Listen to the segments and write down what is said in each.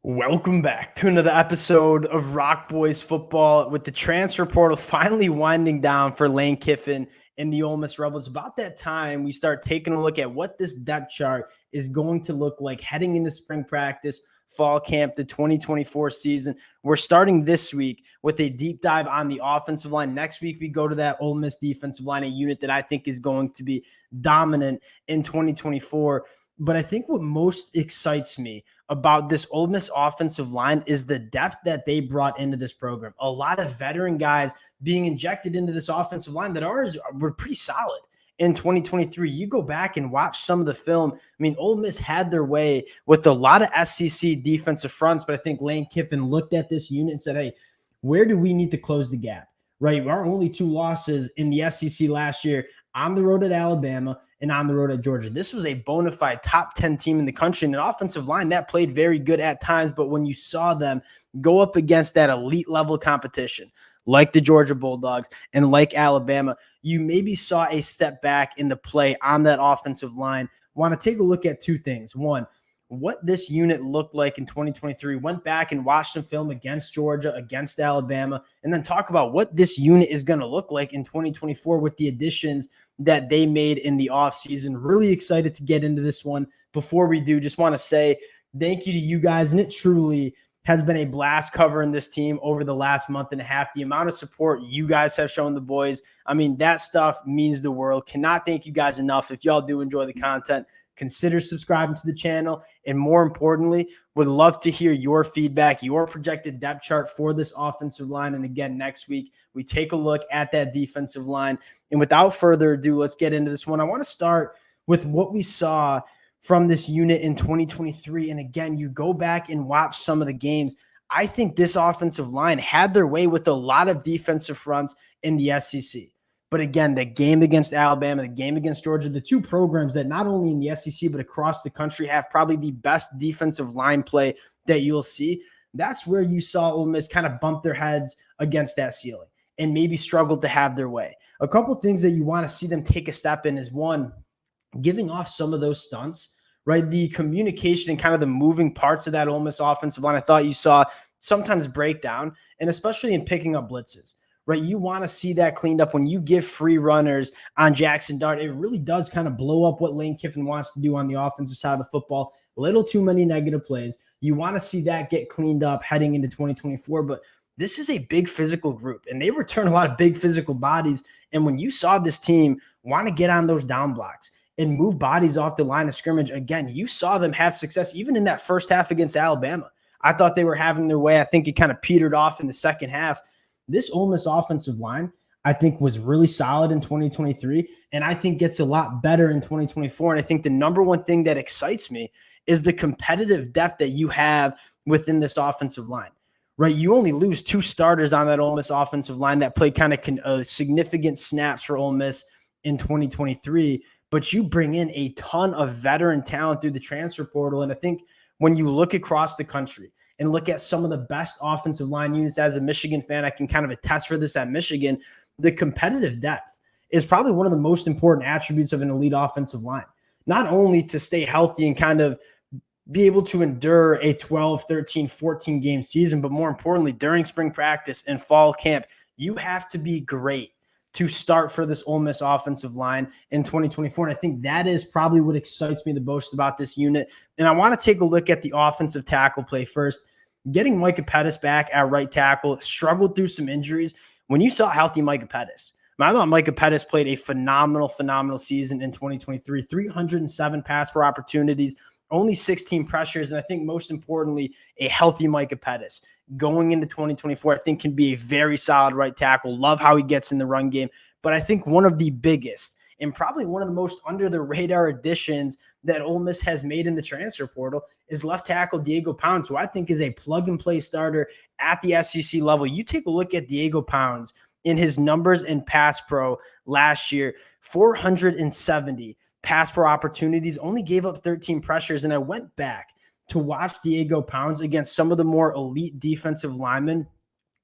Welcome back to another episode of Rock Boys Football with the transfer portal finally winding down for Lane Kiffin and the Ole Miss Rebels. About that time, we start taking a look at what this depth chart is going to look like heading into spring practice, fall camp, the 2024 season. We're starting this week with a deep dive on the offensive line. Next week, we go to that Ole Miss defensive line, a unit that I think is going to be dominant in 2024. But I think what most excites me about this Ole Miss offensive line is the depth that they brought into this program. A lot of veteran guys being injected into this offensive line that were pretty solid in 2023. You go back and watch some of the film. I mean, Ole Miss had their way with a lot of SEC defensive fronts, but I think Lane Kiffin looked at this unit and said, hey, where do we need to close the gap? Right? Our only two losses in the SEC last year on the road at Alabama and on the road at Georgia. This was a bona fide top 10 team in the country, and an offensive line that played very good at times. But when you saw them go up against that elite level competition, like the Georgia Bulldogs and like Alabama, you maybe saw a step back in the play on that offensive line. Want to take a look at two things. One, what this unit looked like in 2023, went back and watched some film against Georgia, against Alabama, and then talk about what this unit is going to look like in 2024 with the additions that they made in the offseason. Really excited to get into this one. Before we do, just want to say thank you to you guys, and it truly has been a blast covering this team over the last month and a half. The amount of support you guys have shown the boys, I mean, that stuff means the world. Cannot thank you guys enough. If y'all do enjoy the content, consider subscribing to the channel, and more importantly, would love to hear your feedback, your projected depth chart for this offensive line. And again, next week, we take a look at that defensive line. And without further ado, let's get into this one. I want to start with what we saw from this unit in 2023. And again, you go back and watch some of the games. I think this offensive line had their way with a lot of defensive fronts in the SEC. But again, the game against Alabama, the game against Georgia, the two programs that not only in the SEC but across the country have probably the best defensive line play that you'll see, that's where you saw Ole Miss kind of bump their heads against that ceiling and maybe struggled to have their way. A couple things that you want to see them take a step in is, one, giving off some of those stunts, right? The communication and kind of the moving parts of that Ole Miss offensive line, I thought you saw sometimes break down, and especially in picking up blitzes. Right, you want to see that cleaned up when you give free runners on Jackson Dart. It really does kind of blow up what Lane Kiffin wants to do on the offensive side of the football. A little too many negative plays. You want to see that get cleaned up heading into 2024. But this is a big physical group, and they return a lot of big physical bodies. And when you saw this team want to get on those down blocks and move bodies off the line of scrimmage, again, you saw them have success even in that first half against Alabama. I thought they were having their way. I think it kind of petered off in the second half. This Ole Miss offensive line, I think, was really solid in 2023, and I think gets a lot better in 2024. And I think the number one thing that excites me is the competitive depth that you have within this offensive line, right? You only lose two starters on that Ole Miss offensive line that played kind of significant snaps for Ole Miss in 2023, but you bring in a ton of veteran talent through the transfer portal. And I think when you look across the country and look at some of the best offensive line units, as a Michigan fan, I can kind of attest for this at Michigan, the competitive depth is probably one of the most important attributes of an elite offensive line. Not only to stay healthy and kind of be able to endure a 12, 13, 14 game season, but more importantly, during spring practice and fall camp, you have to be great to start for this Ole Miss offensive line in 2024. And I think that is probably what excites me the most about this unit. And I want to take a look at the offensive tackle play first. Getting Micah Pettis back at right tackle, struggled through some injuries. When you saw healthy Micah Pettis, I thought Micah Pettis played a phenomenal season in 2023. 307 pass for opportunities, only 16 pressures, and I think most importantly, a healthy Micah Pettis going into 2024, I think can be a very solid right tackle. Love how he gets in the run game. But I think one of the biggest and probably one of the most under the radar additions that Ole Miss has made in the transfer portal is left tackle Diego Pounds, who I think is a plug and play starter at the SEC level. You take a look at Diego Pounds in his numbers in pass pro last year, 470 pass pro opportunities, only gave up 13 pressures. And I went back to watch Diego Pounds against some of the more elite defensive linemen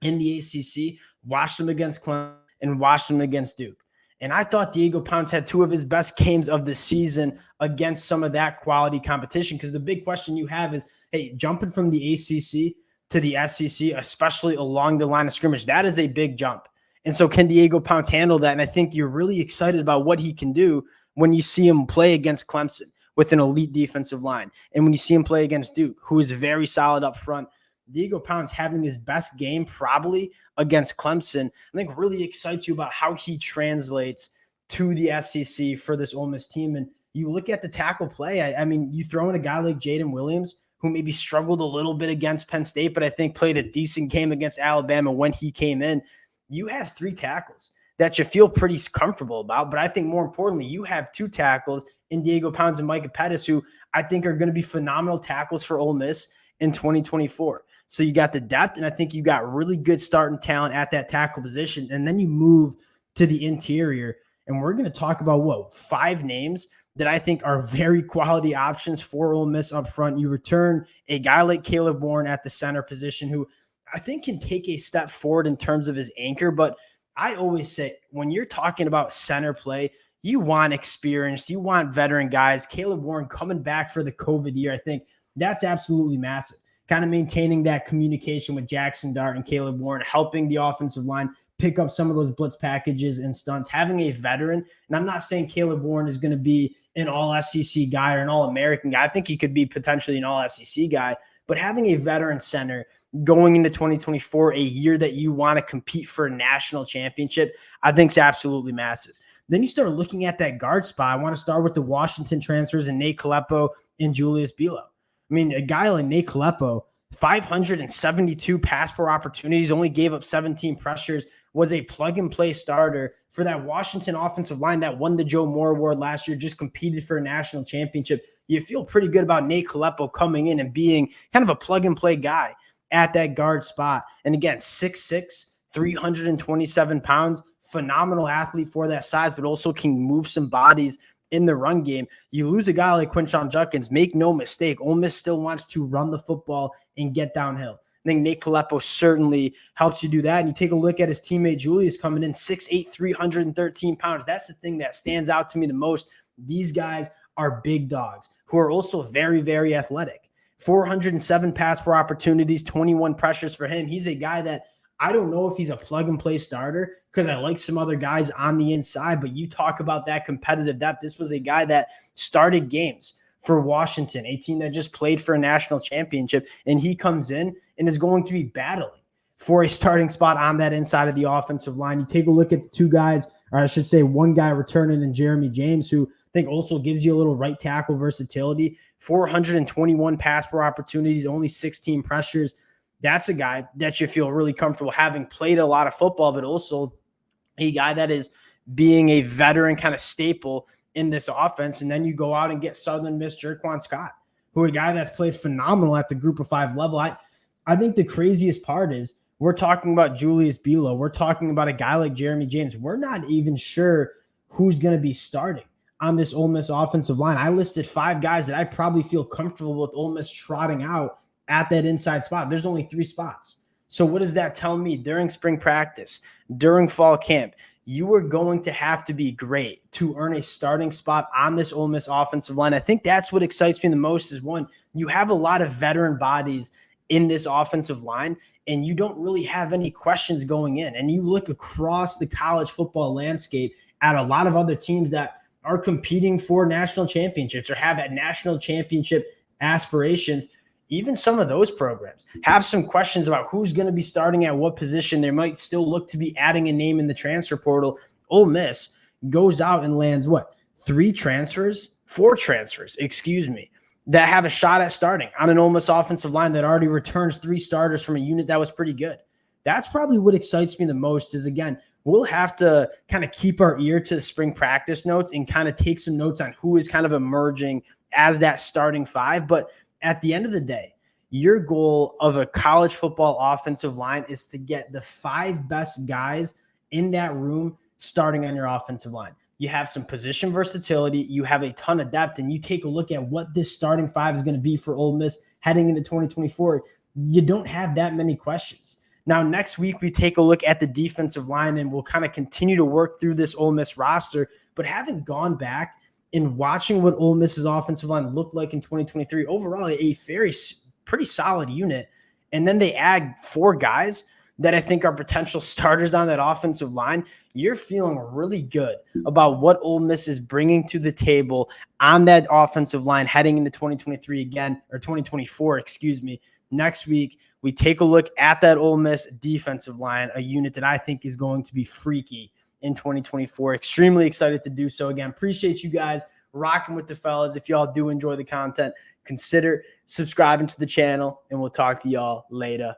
in the ACC, watched them against Clemson and watched them against Duke. And I thought Diego Pounds had two of his best games of the season against some of that quality competition, because the big question you have is, hey, jumping from the ACC to the SEC, especially along the line of scrimmage, that is a big jump. And so can Diego Pounce handle that? And I think you're really excited about what he can do when you see him play against Clemson with an elite defensive line. And when you see him play against Duke, who is very solid up front. Diego Pounce having his best game probably against Clemson, I think really excites you about how he translates to the SEC for this Ole Miss team. And you look at the tackle play. I mean, you throw in a guy like Jaden Williams, who maybe struggled a little bit against Penn State, but I think played a decent game against Alabama when he came in. You have 3 tackles that you feel pretty comfortable about. But I think more importantly, you have 2 tackles in Diego Pounce and Micah Pettis, who I think are going to be phenomenal tackles for Ole Miss in 2024. So you got the depth, and I think you got really good starting talent at that tackle position. And then you move to the interior, and we're going to talk about 5 names that I think are very quality options for Ole Miss up front. You return a guy like Caleb Warren at the center position, who I think can take a step forward in terms of his anchor. But I always say, when you're talking about center play, you want experience, you want veteran guys. Caleb Warren coming back for the COVID year, I think that's absolutely massive. Kind of maintaining that communication with Jackson Dart and Caleb Warren, helping the offensive line pick up some of those blitz packages and stunts, having a veteran. And I'm not saying Caleb Warren is going to be an all-SEC guy or an all-American guy. I think he could be potentially an all-SEC guy, but having a veteran center going into 2024, a year that you want to compete for a national championship, I think is absolutely massive. Then you start looking at that guard spot. I want to start with the Washington transfers and Nate Kalepo and Julius Bilo. I mean, a guy like Nate Kalepo, 572 pass pro opportunities, only gave up 17 pressures, was a plug-and-play starter for that Washington offensive line that won the Joe Moore Award last year, just competed for a national championship. You feel pretty good about Nate Kalepo coming in and being kind of a plug-and-play guy at that guard spot. And again, 6'6", 327 pounds, phenomenal athlete for that size, but also can move some bodies in the run game. You lose a guy like Quinshon Judkins, make no mistake, Ole Miss still wants to run the football and get downhill. I think Nate Kalepo certainly helps you do that. And you take a look at his teammate Julius coming in 6'8", 313 pounds. That's the thing that stands out to me the most. These guys are big dogs who are also very, very athletic. 407 pass pro opportunities, 21 pressures for him. He's a guy that I don't know if he's a plug-and-play starter because I like some other guys on the inside, but you talk about that competitive depth. This was a guy that started games for Washington, a team that just played for a national championship, and he comes in and is going to be battling for a starting spot on that inside of the offensive line. You take a look at the 2 guys, or I should say one guy returning in Jeremy James, who I think also gives you a little right tackle versatility. 421 pass pro opportunities, only 16 pressures. That's a guy that you feel really comfortable having played a lot of football, but also a guy that is being a veteran kind of staple in this offense. And then you go out and get Southern Miss Jerquan Scott, who a guy that's played phenomenal at the group of 5 level. I think the craziest part is we're talking about Julius Bilo. We're talking about a guy like Jeremy James. We're not even sure who's going to be starting on this Ole Miss offensive line. I listed 5 guys that I probably feel comfortable with Ole Miss trotting out at that inside spot. There's only 3 spots. So what does that tell me? During spring practice, during fall camp, you are going to have to be great to earn a starting spot on this Ole Miss offensive line. I think that's what excites me the most is, one, you have a lot of veteran bodies in this offensive line, and you don't really have any questions going in. And you look across the college football landscape at a lot of other teams that are competing for national championships or have at national championship aspirations. Even some of those programs have some questions about who's going to be starting at what position. They might still look to be adding a name in the transfer portal. Ole Miss goes out and lands 4 transfers, that have a shot at starting on an Ole Miss offensive line that already returns 3 starters from a unit that was pretty good. That's probably what excites me the most is, again, we'll have to kind of keep our ear to the spring practice notes and kind of take some notes on who is kind of emerging as that starting 5. But at the end of the day, your goal of a college football offensive line is to get the 5 best guys in that room starting on your offensive line. You have some position versatility. You have a ton of depth, and you take a look at what this starting 5 is going to be for Ole Miss heading into 2024. You don't have that many questions. Now, next week, we take a look at the defensive line, and we'll kind of continue to work through this Ole Miss roster. But having gone back and watching what Ole Miss's offensive line looked like in 2023, overall, a very pretty solid unit. And then they add 4 guys that I think are potential starters on that offensive line. You're feeling really good about what Ole Miss is bringing to the table on that offensive line heading into 2023 again, or 2024, excuse me. Next week, we take a look at that Ole Miss defensive line, a unit that I think is going to be freaky in 2024. Extremely excited to do so. Again, appreciate you guys rocking with the fellas. If y'all do enjoy the content, consider subscribing to the channel, and we'll talk to y'all later.